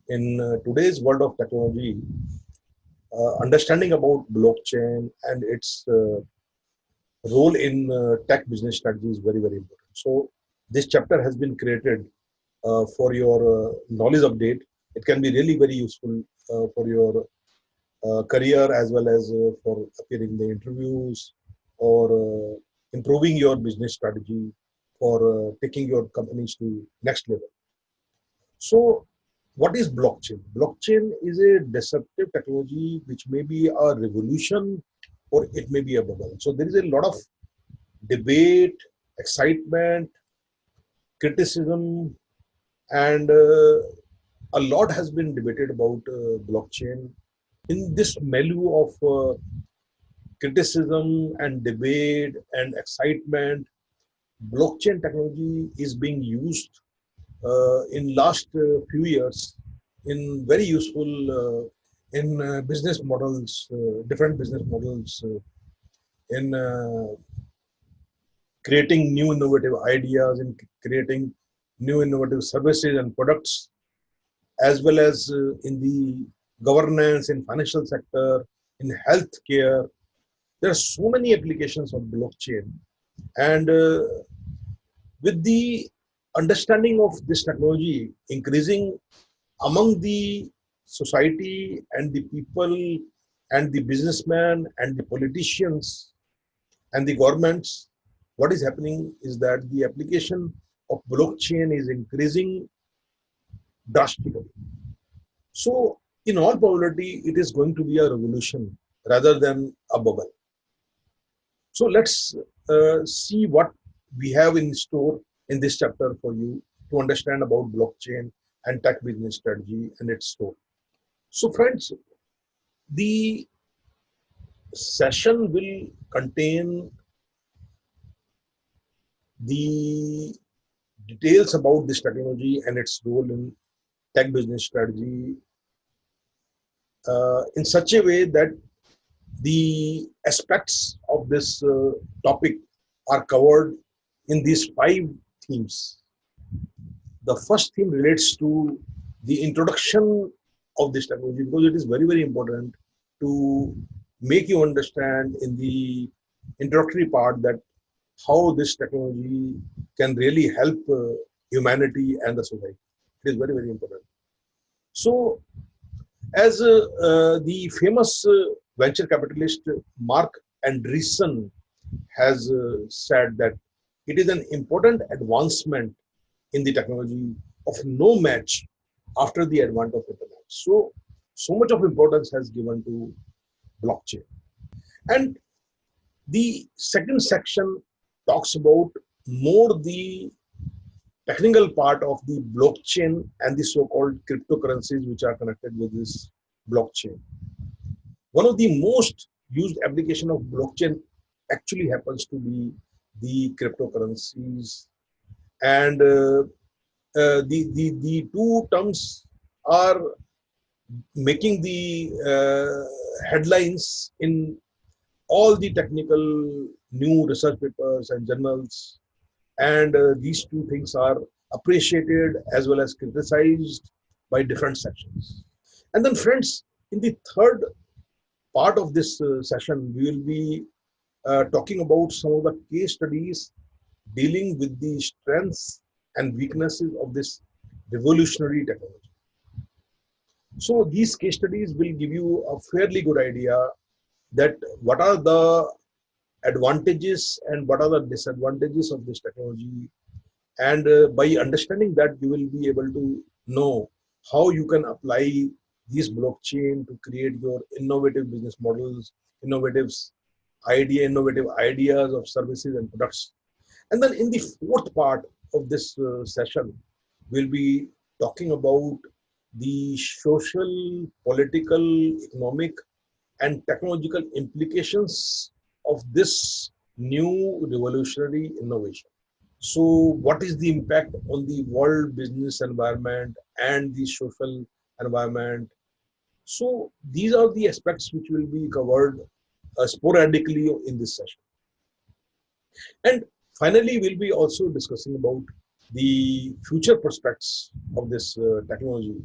In today's world of technology, understanding about blockchain and its role in tech business strategy is very, very important. So, this chapter has been created for your knowledge update. It can be really very useful for your career as well as for appearing in the interviews or improving your business strategy for taking your companies to next level. So, what is blockchain? Blockchain is a disruptive technology which may be a revolution or it may be a bubble. So, there is a lot of debate, excitement, criticism, and a lot has been debated about blockchain. In this milieu of criticism and debate and excitement, blockchain technology is being used in last few years in very useful in business models, different business models, in creating new innovative ideas, in creating new innovative services and products, as well as in the governance, in financial sector, in healthcare. There are so many applications of blockchain, and with the understanding of this technology increasing among the society and the people and the businessmen and the politicians and the governments, what is happening is that the application of blockchain is increasing drastically. So, in all probability, it is going to be a revolution rather than a bubble. So, let's see what we have in store in this chapter for you to understand about blockchain and tech business strategy and its story. So, friends, the session will contain the details about this technology and its role in tech business strategy in such a way that the aspects of this topic are covered in these five themes. The first theme relates to the introduction of this technology because it is very, very important to make you understand in the introductory part that how this technology can really help humanity and the society. It is very, very important. So, as the famous venture capitalist Mark Andreessen has said that it is an important advancement in the technology of no match after the advent of internet. So, so much of importance has given to blockchain. And the second section talks about more the technical part of the blockchain and the so-called cryptocurrencies which are connected with this blockchain. One of the most used application of blockchain actually happens to be the cryptocurrencies, and the two terms are making the headlines in all the technical new research papers and journals, and these two things are appreciated as well as criticized by different sections. And then, friends, in the third part of this session, we will be talking about some of the case studies dealing with the strengths and weaknesses of this revolutionary technology. So, these case studies will give you a fairly good idea that what are the advantages and what are the disadvantages of this technology. And by understanding that, you will be able to know how you can apply this blockchain to create your innovative business models, innovative ideas of services and products. And then in the fourth part of this session, we'll be talking about the social, political, economic, and technological implications of this new revolutionary innovation. So, what is the impact on the world business environment and the social environment? So, these are the aspects which will be covered sporadically in this session. And finally, we'll be also discussing about the future prospects of this technology.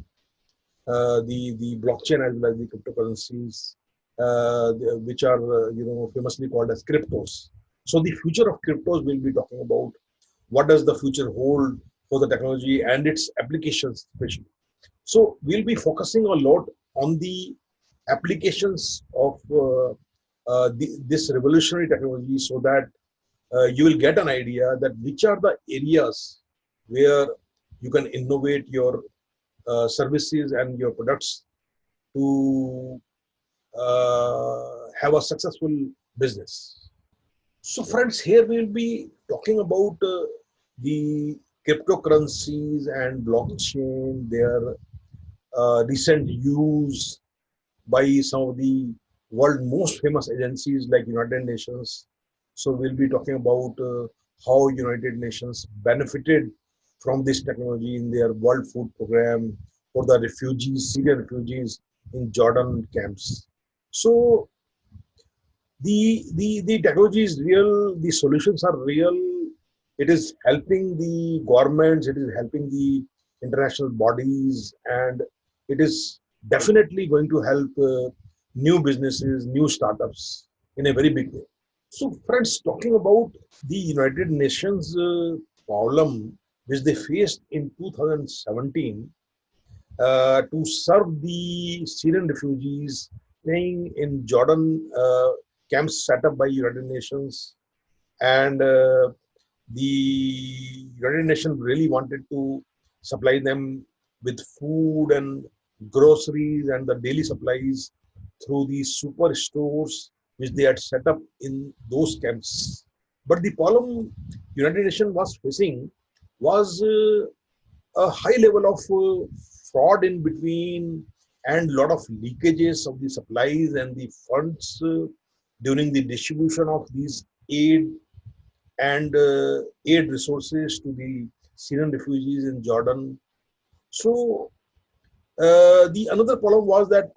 the blockchain as well as the cryptocurrencies, which are famously called as cryptos. So the future of cryptos we'll be talking about. What does the future hold for the technology and its applications, especially? So we'll be focusing a lot on the applications of this revolutionary technology, so that you will get an idea that which are the areas where you can innovate your services and your products to have a successful business. So, friends, here we will be talking about the cryptocurrencies and blockchain, their recent use by some of the world most famous agencies like United Nations. So we'll be talking about how United Nations benefited from this technology in their World Food Program for the refugees, Syrian refugees in Jordan camps. So the technology is real, the solutions are real. It is helping the governments, it is helping the international bodies, and it is definitely going to help new businesses, new startups in a very big way. So, friends, talking about the United Nations problem which they faced in 2017 to serve the Syrian refugees staying in Jordan, camps set up by United Nations, and the United Nations really wanted to supply them with food and groceries and the daily supplies through the super stores which they had set up in those camps. But the problem United Nations was facing was a high level of fraud in between and lot of leakages of the supplies and the funds during the distribution of these aid and aid resources to the Syrian refugees in Jordan. So the another problem was that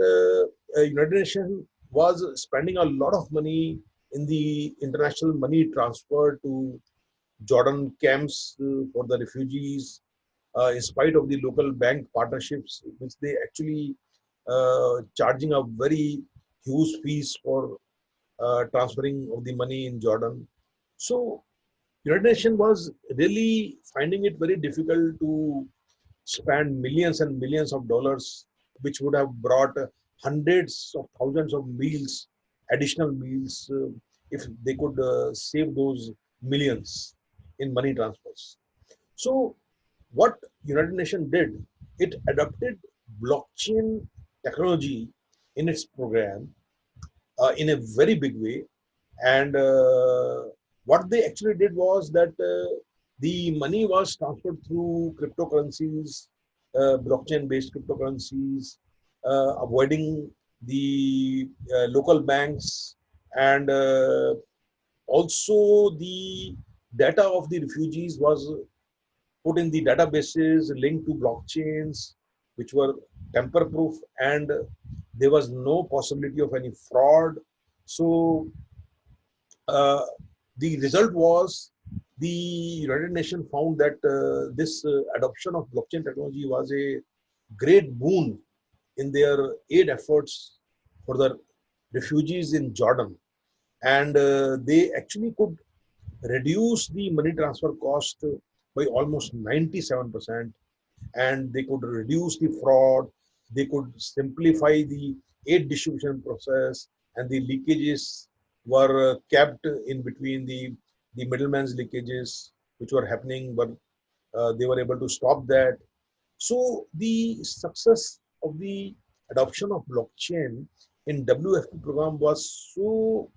United Nations was spending a lot of money in the international money transfer to Jordan camps for the refugees, in spite of the local bank partnerships, which they actually charging a very huge fees for transferring of the money in Jordan. So United Nations was really finding it very difficult to spend millions and millions of dollars, which would have brought hundreds of thousands of meals, additional meals, if they could save those millions in money transfers. So, what United Nations did, it adopted blockchain technology in its program in a very big way. And what they actually did was that the money was transferred through cryptocurrencies, blockchain based cryptocurrencies, avoiding the local banks, and also the data of the refugees was put in the databases linked to blockchains, which were tamper proof, and there was no possibility of any fraud. So uh, the result was the United Nations found that this adoption of blockchain technology was a great boon in their aid efforts for the refugees in Jordan. And they actually could reduce the money transfer cost by almost 97%, and they could reduce the fraud, they could simplify the aid distribution process, and the leakages were kept in between the middleman's leakages which were happening, but they were able to stop that. So the success of the adoption of blockchain in WFP program was so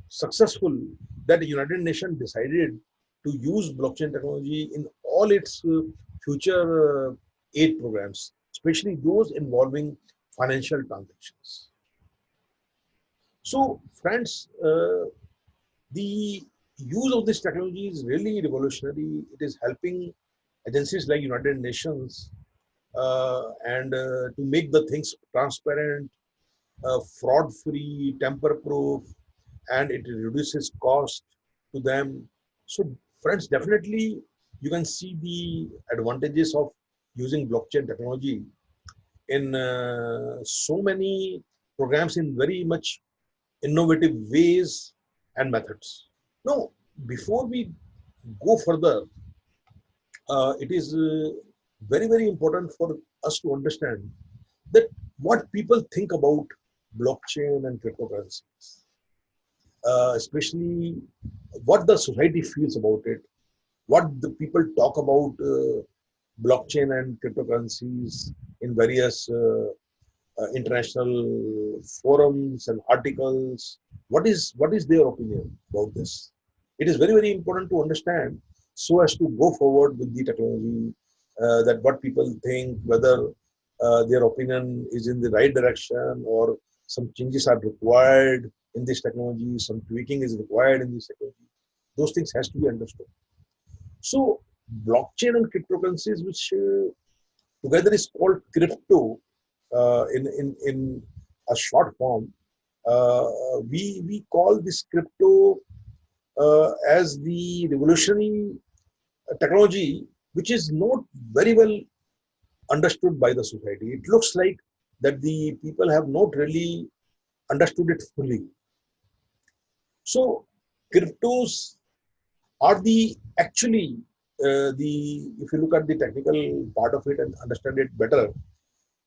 successful that the United Nations decided to use blockchain technology in all its future aid programs, especially those involving financial transactions. So, friends, the use of this technology is really revolutionary. It is helping agencies like United Nations and to make the things transparent, fraud-free, tamper-proof, and it reduces cost to them. So, friends, definitely you can see the advantages of using blockchain technology. in so many programs in very much innovative ways and methods. Now, before we go further, it is very, very important for us to understand that what people think about blockchain and cryptocurrencies, especially what the society feels about it, what the people talk about blockchain and cryptocurrencies in various international forums and articles. What is their opinion about this? It is very, very important to understand so as to go forward with the technology. That what people think, whether their opinion is in the right direction or some changes are required in this technology, some tweaking is required in this technology. Those things has to be understood. So blockchain and cryptocurrencies, which together is called crypto, in a short form, we call this crypto as the revolutionary technology, which is not very well understood by the society. It looks like that the people have not really understood it fully. So cryptos are the actually the if you look at the technical part of it and understand it better,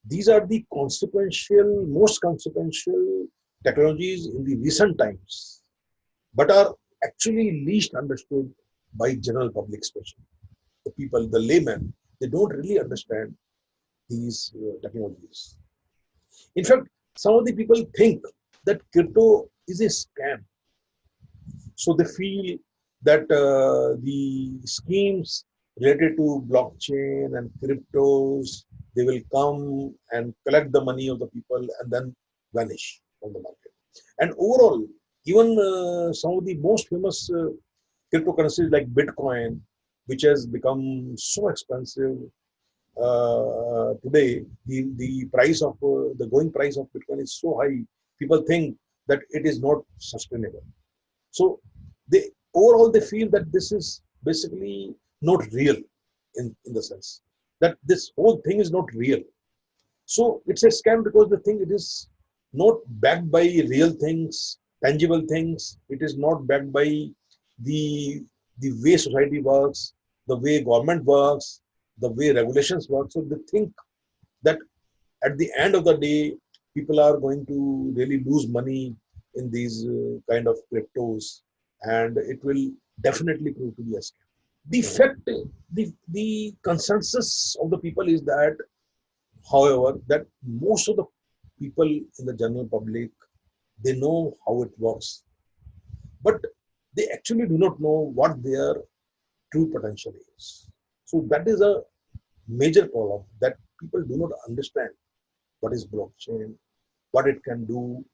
these are the most consequential technologies in the recent times, but are actually least understood by general public, especially the people, the laymen. They don't really understand these technologies. In fact, some of the people think that crypto is a scam. So they feel that the schemes related to blockchain and cryptos, they will come and collect the money of the people and then vanish from the market. And overall, even some of the most famous cryptocurrencies like Bitcoin, which has become so expensive today, the price of the going price of Bitcoin is so high. People think that it is not sustainable. So they overall they feel that this is basically not real in the sense that this whole thing is not real. So it's a scam because they think it is not backed by real things, tangible things. It is not backed by the the way society works, the way government works, the way regulations work. So they think that at the end of the day, people are going to really lose money in these kind of cryptos, and it will definitely prove to be a scam. The fact, the consensus of the people is that, however, that most of the people in the general public, they know how it works, but they actually do not know what their true potential is. So that is a major problem, that people do not understand what is blockchain, what it can do.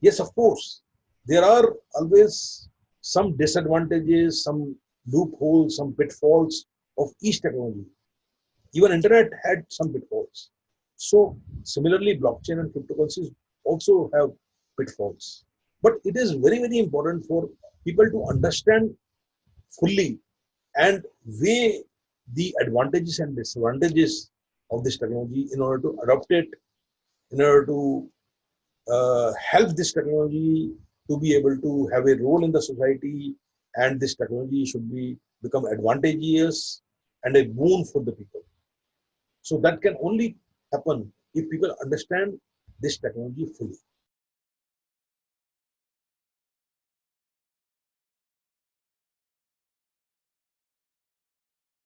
Yes, of course, there are always some disadvantages, some loopholes, some pitfalls of each technology. Even internet had some pitfalls. So similarly, blockchain and cryptocurrencies also have pitfalls. But it is very, very important for people to understand fully and weigh the advantages and disadvantages of this technology in order to adopt it, in order to help this technology to be able to have a role in the society, and this technology should be become advantageous and a boon for the people. So that can only happen if people understand this technology fully.